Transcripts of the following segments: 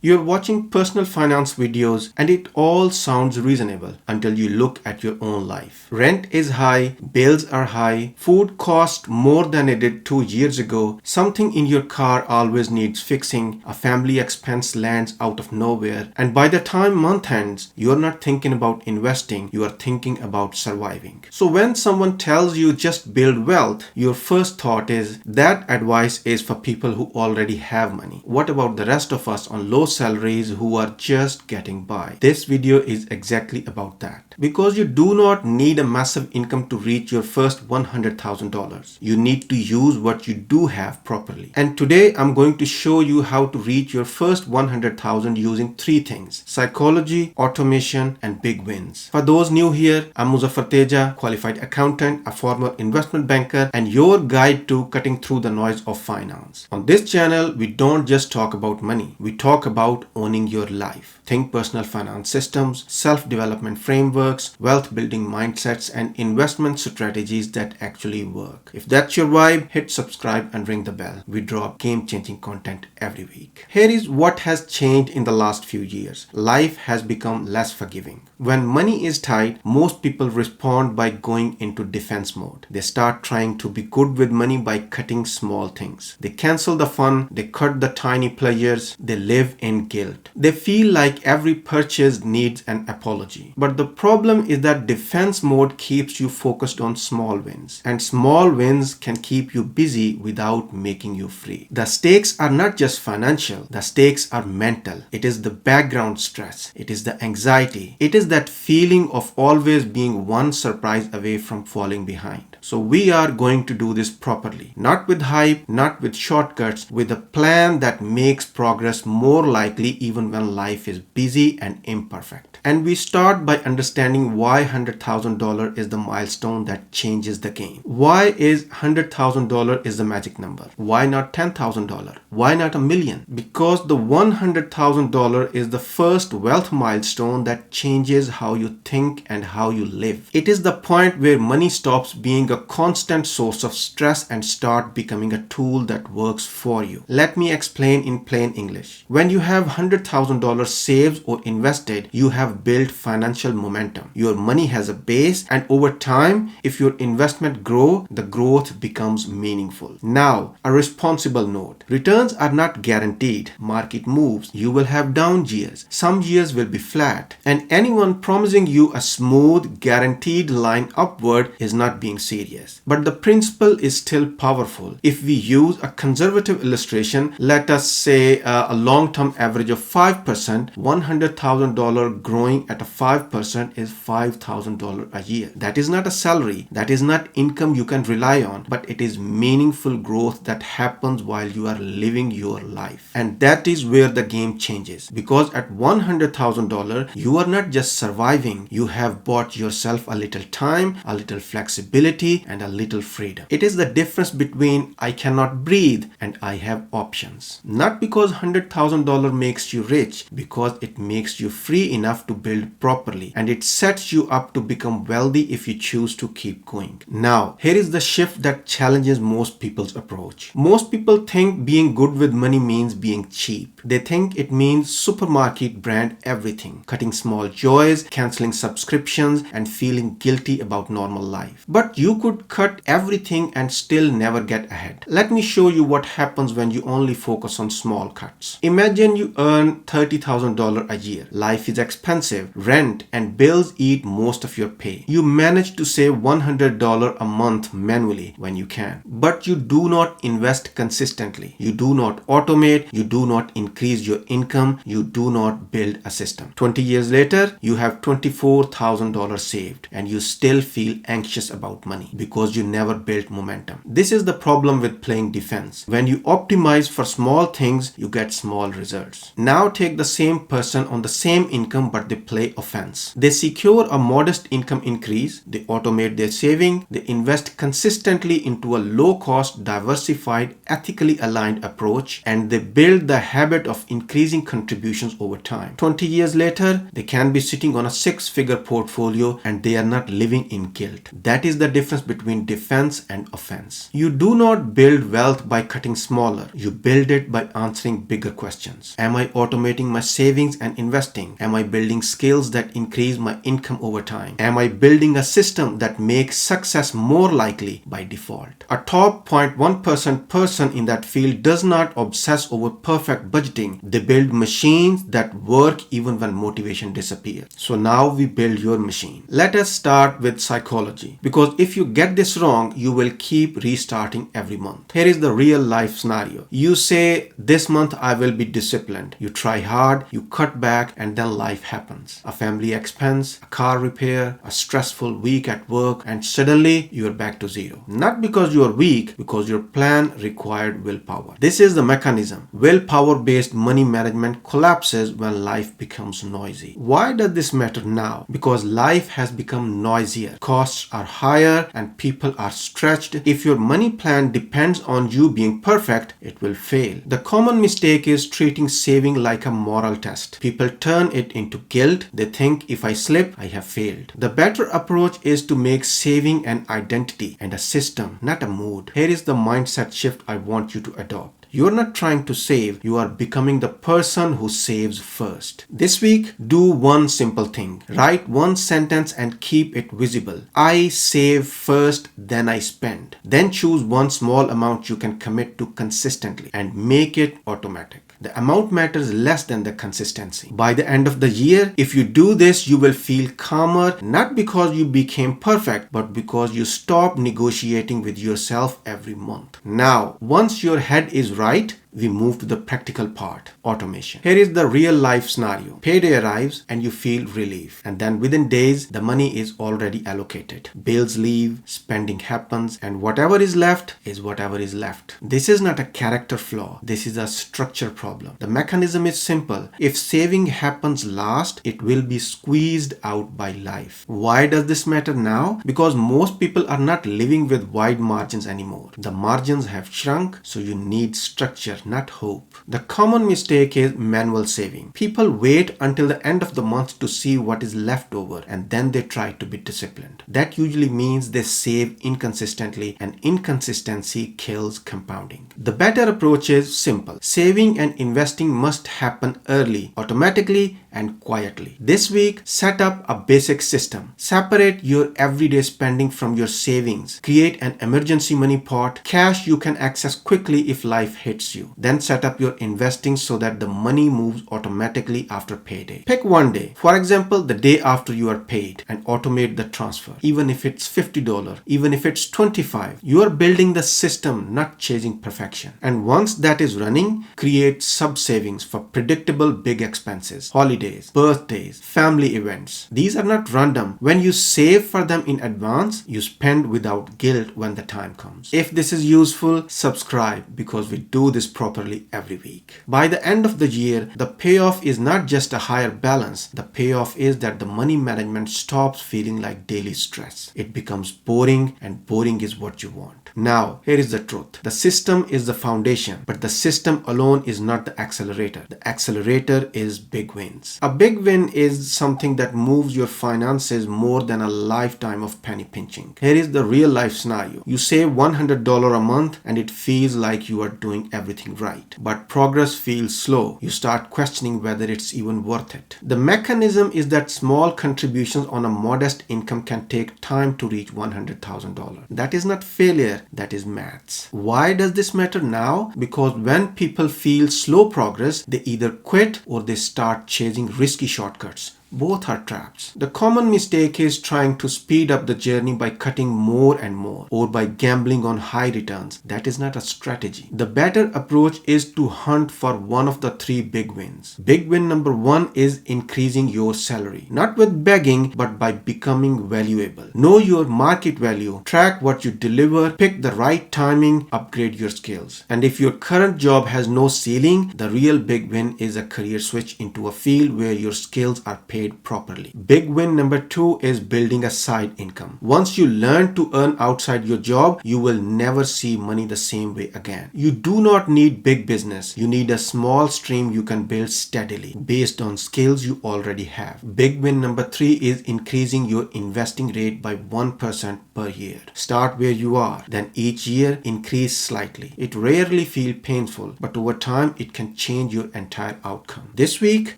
You're watching personal finance videos and it all sounds reasonable until you look at your own life. Rent is high, bills are high, food costs more than it did 2 years ago, something in your car always needs fixing, a family expense lands out of nowhere, and by the time month ends, you're not thinking about investing, you are thinking about surviving. So when someone tells you just build wealth, your first thought is that advice is for people who already have money. What about the rest of us on low salaries who are just getting by? This video is exactly about that. Because you do not need a massive income to reach your first $100,000. You need to use what you do have properly. And today I'm going to show you how to reach your first 100,000 using three things: psychology, automation, and big wins. For those new here, I'm Muzaffar Teja, qualified accountant, a former investment banker, and your guide to cutting through the noise of finance. On this channel, we don't just talk about money. We talk about owning your life. Think personal finance systems, self-development frameworks, wealth building mindsets, and investment strategies that actually work. If that's your vibe, hit subscribe and ring the bell. We drop game-changing content every week. Here is what has changed in the last few years. Life has become less forgiving. When money is tight, most people respond by going into defense mode. They start trying to be good with money by cutting small things. They cancel the fun, they cut the tiny pleasures, they live in guilt. They feel like every purchase needs an apology. But the problem is that defense mode keeps you focused on small wins. And small wins can keep you busy without making you free. The stakes are not just financial, the stakes are mental. It is the background stress. It is the anxiety. It is that feeling of always being one surprise away from falling behind. So we are going to do this properly. Not with hype, not with shortcuts, with a plan that makes progress more likely even when life is busy and imperfect. And we start by understanding why $100,000 is the milestone that changes the game. Why is $100,000 is the magic number? Why not $10,000? Why not $1 million? Because the $100,000 is the first wealth milestone that changes how you think and how you live. It is the point where money stops being a constant source of stress and start becoming a tool that works for you. Let me explain in plain English. When you have $100,000 saved or invested, you have built financial momentum. Your money has a base, and over time, if your investment grows, the growth becomes meaningful. Now, a responsible note. Returns are not guaranteed. Market moves. You will have down years. Some years will be flat. And anyone promising you a smooth, guaranteed line upward is not being serious. But the principle is still powerful. If we use a conservative illustration, let us say a long-term average of 5%, $100,000 growing at a 5% is $5,000 a year. That is not a salary. That is not income you can rely on, but it is meaningful growth that happens while you are living your life. And that is where the game changes. Because at $100,000, you are not just surviving, you have bought yourself a little time, a little flexibility, and a little freedom. It is the difference between I cannot breathe and I have options. Not because $100,000 makes you rich, because it makes you free enough to build properly, and it sets you up to become wealthy if you choose to keep going. Now, here is the shift that challenges most people's approach. Most people think being good with money means being cheap. They think it means supermarket brand everything, cutting small joys, canceling subscriptions, and feeling guilty about normal life. But you could cut everything and still never get ahead. Let me show you what happens when you only focus on small cuts. Imagine you earn $30,000 a year. Life is expensive, rent and bills eat most of your pay. You manage to save $100 a month manually when you can, but you do not invest consistently. You do not automate, you do not increase your income, you do not build a system. 20 years later, you have $24,000 saved and you still feel anxious about money because you never built momentum. This is the problem with playing defense. When you optimize for small things, you get small results. Now take the same person on the same income, but they play offense. They secure a modest income increase, they automate their saving, they invest consistently into a low-cost, diversified, ethically aligned approach, and they build the habit of increasing contributions over time. 20 years later, they can be sitting on a six-figure portfolio and they are not living in guilt. That is the difference between defense and offense. You do not build wealth by cutting smaller. You build it by answering bigger questions. habits? Am I automating my savings and investing? Am I building skills that increase my income over time? Am I building a system that makes success more likely by default? A top 0.1% person in that field does not obsess over perfect budgeting. They build machines that work even when motivation disappears. So now we build your machine. Let us start with psychology, because if you get this wrong, you will keep restarting every month. Here is the real life scenario. You say, this month I will be disciplined. You try hard, you cut back, and then life happens. A family expense, a car repair, a stressful week at work, and suddenly you are back to zero. Not because you are weak, because your plan required willpower. This is the mechanism. Willpower based money management collapses when life becomes noisy. Why does this matter now? Because life has become noisier. Costs are higher and people are stretched. If your money plan depends on you being perfect, it will fail. The common mistake is treating saving like a moral test. People turn it into guilt. They think, if I slip, I have failed. The better approach is to make saving an identity and a system, not a mood. Here is the mindset shift I want you to adopt. You're not trying to save, you are becoming the person who saves first. This week, do one simple thing. Write one sentence and keep it visible. I save first, then I spend. Then choose one small amount you can commit to consistently and make it automatic. The amount matters less than the consistency. By the end of the year, if you do this, you will feel calmer, not because you became perfect, but because you stopped negotiating with yourself every month. Now, once your head is right, we move to the practical part, automation. Here is the real life scenario. Payday arrives and you feel relief. And then within days, the money is already allocated. Bills leave, spending happens, and whatever is left is whatever is left. This is not a character flaw. This is a structure problem. The mechanism is simple. If saving happens last, it will be squeezed out by life. Why does this matter now? Because most people are not living with wide margins anymore. The margins have shrunk, so you need structure, not hope. The common mistake is manual saving. People wait until the end of the month to see what is left over and then they try to be disciplined. That usually means they save inconsistently, and inconsistency kills compounding. The better approach is simple. Saving and investing must happen early, automatically, and quietly. This week, set up a basic system. Separate your everyday spending from your savings. Create an emergency money pot, cash you can access quickly if life hits you. Then set up your investing so that the money moves automatically after payday. Pick one day, for example, the day after you are paid, and automate the transfer. Even if it's $50, even if it's $25, you are building the system, not chasing perfection. And once that is running, create sub-savings for predictable big expenses, holidays, birthdays, family events. These are not random. When you save for them in advance, you spend without guilt when the time comes. If this is useful, subscribe, because we do this properly every week. By the end of the year, the payoff is not just a higher balance. The payoff is that the money management stops feeling like daily stress. It becomes boring, and boring is what you want. Now, here is the truth. The system is the foundation, but the system alone is not the accelerator. The accelerator is big wins. A big win is something that moves your finances more than a lifetime of penny pinching. Here is the real life scenario. You save $100 a month and it feels like you are doing everything right. But progress feels slow. You start questioning whether it's even worth it. The mechanism is that small contributions on a modest income can take time to reach $100,000. That is not failure, that is maths. Why does this matter now? Because when people feel slow progress, they either quit or they start chasing risky shortcuts. Both are traps. The common mistake is trying to speed up the journey by cutting more and more, or by gambling on high returns. That is not a strategy. The better approach is to hunt for one of the three big wins. Big win number one is increasing your salary. Not with begging, but by becoming valuable. Know your market value, track what you deliver, pick the right timing, upgrade your skills. And if your current job has no ceiling, the real big win is a career switch into a field where your skills are paid paid properly. Big win number 2 is building a side income. Once you learn to earn outside your job, you will never see money the same way again. You do not need big business. You need a small stream you can build steadily based on skills you already have. Big win number 3 is increasing your investing rate by 1% per year. Start where you are, then each year increase slightly. It rarely feels painful, but over time it can change your entire outcome. This week,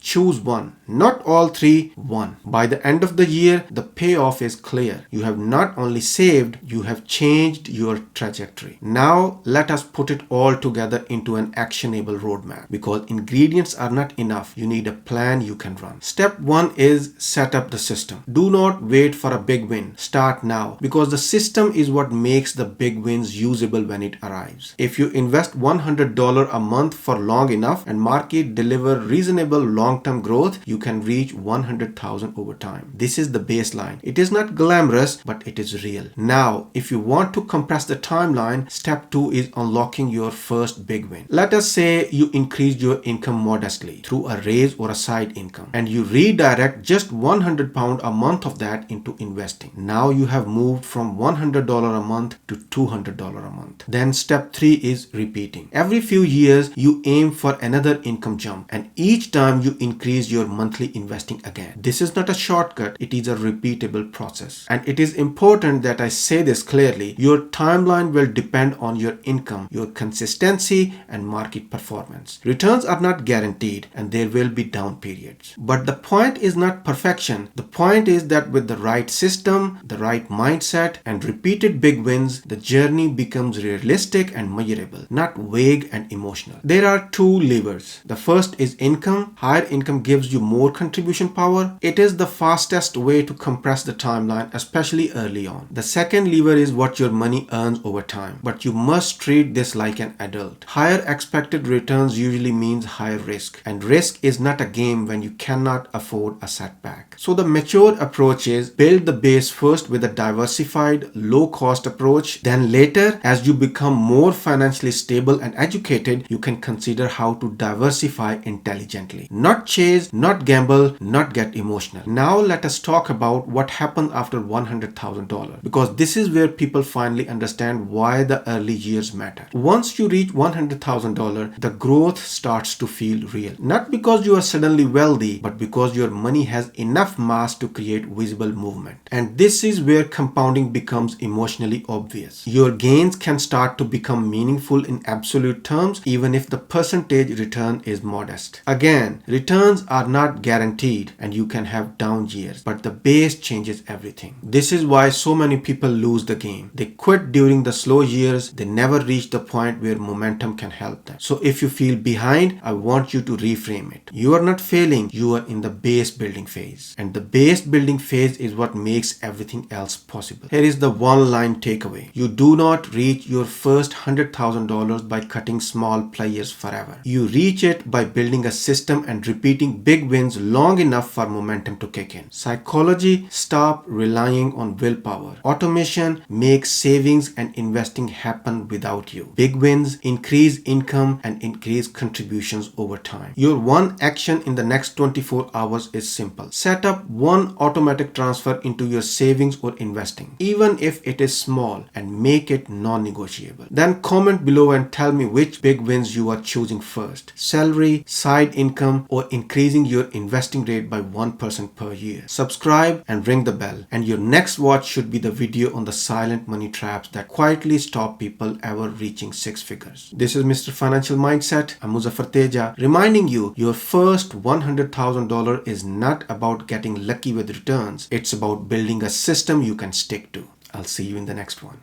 choose one. Not all three, one. By the end of the year, the payoff is clear. You have not only saved, you have changed your trajectory. Now, let us put it all together into an actionable roadmap, because ingredients are not enough. You need a plan you can run. Step 1 is set up the system. Do not wait for a big win. Start now, because the system is what makes the big wins usable when it arrives. If you invest $100 a month for long enough and market deliver reasonable long-term growth, you can reach 100,000 over time. This is the baseline. It is not glamorous, but it is real. Now, if you want to compress the timeline, step 2 is unlocking your first big win. Let us say you increased your income modestly through a raise or a side income, and you redirect just £100 a month of that into investing. Now you have moved from $100 a month to $200 a month. Then step 3 is repeating. Every few years, you aim for another income jump, and each time you increase your monthly investing again. This is not a shortcut, it is a repeatable process. And it is important that I say this clearly. Your timeline will depend on your income, your consistency, and market performance. Returns are not guaranteed, and there will be down periods. But the point is not perfection. The point is that with the right system, the right mindset, and repeated big wins, the journey becomes realistic and measurable, not vague and emotional. There are 2 levers. The first is income. Higher income gives you more contribution power. It is the fastest way to compress the timeline, especially early on. The second lever is what your money earns over time, but you must treat this like an adult. Higher expected returns usually means higher risk, and risk is not a game when you cannot afford a setback. So the mature approach is build the base first with a diversified, low-cost approach. Then later, as you become more financially stable and educated, you can consider how to diversify intelligently. Not chase, not gamble, not get emotional. Now let us talk about what happens after $100,000, because this is where people finally understand why the early years matter. Once you reach $100,000, the growth starts to feel real. Not because you are suddenly wealthy, but because your money has enough mass to create visible movement. And this is where compounding becomes emotionally obvious. Your gains can start to become meaningful in absolute terms, even if the percentage return is modest. Again, returns are not guaranteed, and you can have down years, but the base changes everything. This is why so many people lose the game. They quit during the slow years. They never reach the point where momentum can help them. So if you feel behind, I want you to reframe it. You are not failing, you are in the base building phase. And the base building phase is what makes everything else possible. Here is the one line takeaway. You do not reach your first $100,000 by cutting small players forever. You reach it by building a system and repeating big wins long enough for momentum to kick in. Psychology, stop relying on willpower. Automation makes savings and investing happen without you. Big wins increase income and increase contributions over time. Your one action in the next 24 hours is simple. Set up one automatic transfer into your savings or investing, even if it is small, and make it non-negotiable. Then comment below and tell me which big wins you are choosing first. Salary, side income, or increasing your investing rate by 1% per year. Subscribe and ring the bell. And your next watch should be the video on the silent money traps that quietly stop people ever reaching 6 figures. This is Mr. Financial Mindset. I'm Muzaffar Teja, reminding you your first $100,000 is not about getting lucky with returns. It's about building a system you can stick to. I'll see you in the next one.